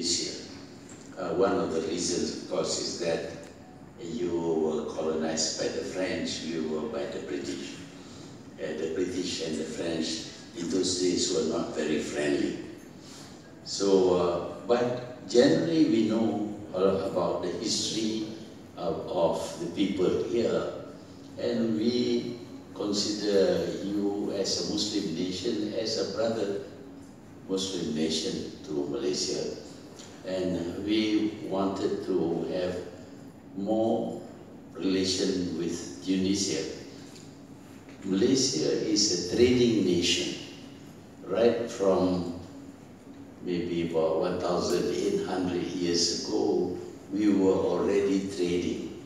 Tunisia. One of the reasons, of course, is that you were colonized by the French, you were by the British. The British and the French in those days were not very friendly. So, but generally we know about the history of the people here, and we consider you as a Muslim nation, as a brother Muslim nation to Malaysia. And we wanted to have more relation with Tunisia. Malaysia is a trading nation, right from maybe about 1,800 years ago, we were already trading.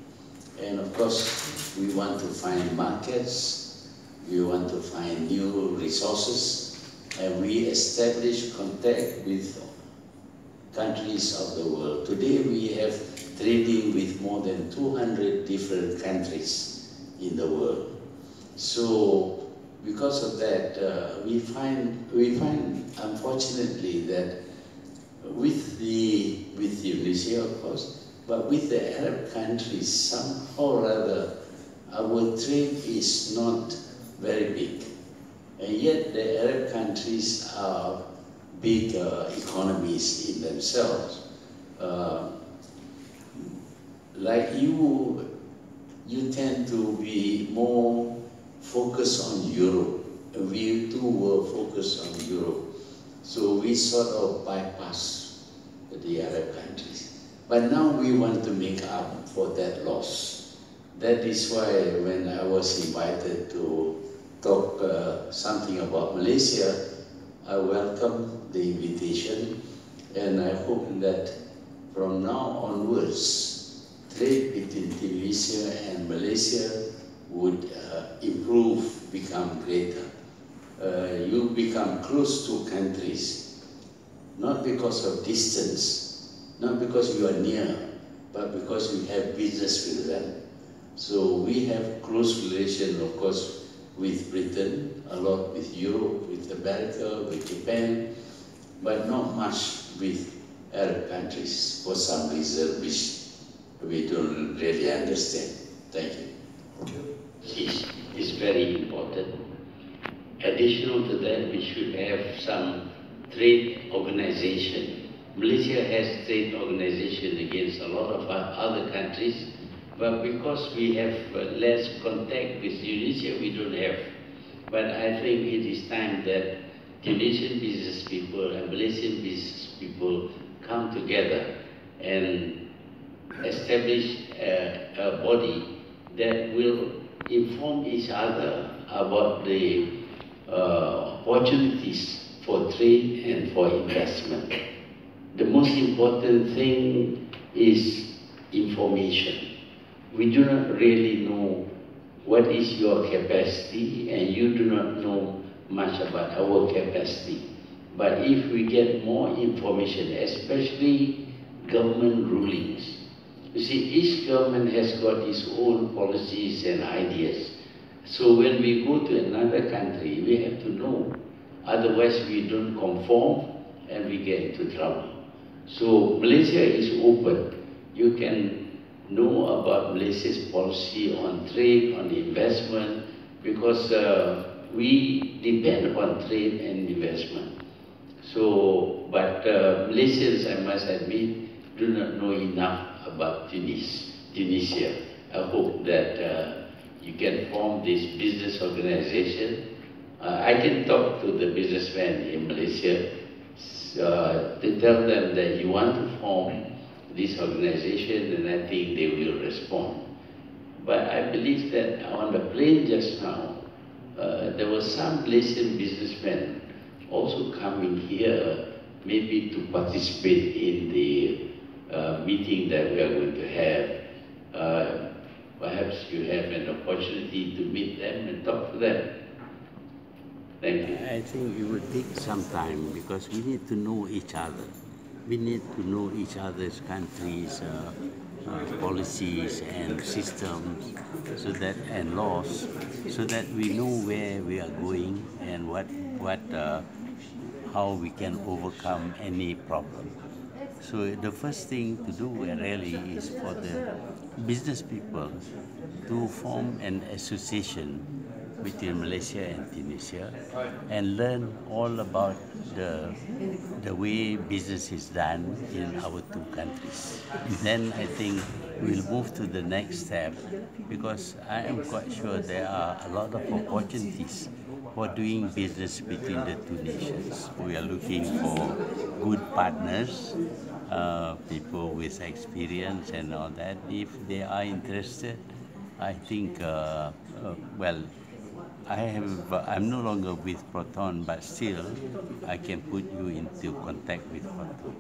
And of course, we want to find markets, we want to find new resources, and we establish contact with countries of the world. Today we have trading with more than 200 different countries in the world. So because of that, we find unfortunately that with Tunisia, of course, but with the Arab countries, somehow or other, our trade is not very big. And yet the Arab countries are big economies in themselves. Like you tend to be more focused on Europe. We too were focused on Europe. So we sort of bypass the Arab countries. But now we want to make up for that loss. That is why when I was invited to talk something about Malaysia, I welcome the invitation, and I hope that from now onwards, trade between Tunisia and Malaysia would improve, become greater. You become close to countries, not because of distance, not because you are near, but because you have business with them. So we have close relation, of course, with Britain, a lot with Europe, with America, with Japan, but not much with Arab countries for some reason which we don't really understand. Thank you. It's very important. Additional to that, we should have some trade organization. Malaysia has trade organization against a lot of other countries, but because we have less contact with Tunisia, we don't have. But I think it is time that Tunisian business people and Malaysian business people come together and establish a body that will inform each other about the opportunities for trade and for investment. The most important thing is information. We do not really know what is your capacity, and you do not know much about our capacity. But if we get more information, especially government rulings, you see, each government has got its own policies and ideas. So when we go to another country, we have to know. Otherwise, we don't conform and we get into trouble. So Malaysia is open. You can know about Malaysia's policy on trade, on investment, because we depend on trade and investment. So, but Malaysians, I must admit, do not know enough about Tunisia. I hope that you can form this business organization. I can talk to the businessmen in Malaysia to tell them that you want to form this organization, and I think they will respond. But I believe that on the plane just now, there were some Malaysian businessmen also coming here, maybe to participate in the meeting that we are going to have. Perhaps you have an opportunity to meet them and talk to them. Thank you. I think it would take some time because we need to know each other. We need to know each other's countries' policies and systems, so that and laws, so that we know where we are going and how we can overcome any problem. So the first thing to do really is for the business people to form an association between Malaysia and Tunisia and learn all about the way business is done in our two countries. Then I think we'll move to the next step, because I am quite sure there are a lot of opportunities for doing business between the two nations. We are looking for good partners, people with experience and all that. If they are interested, I think, well, I'm no longer with Proton, but still I can put you into contact with Proton.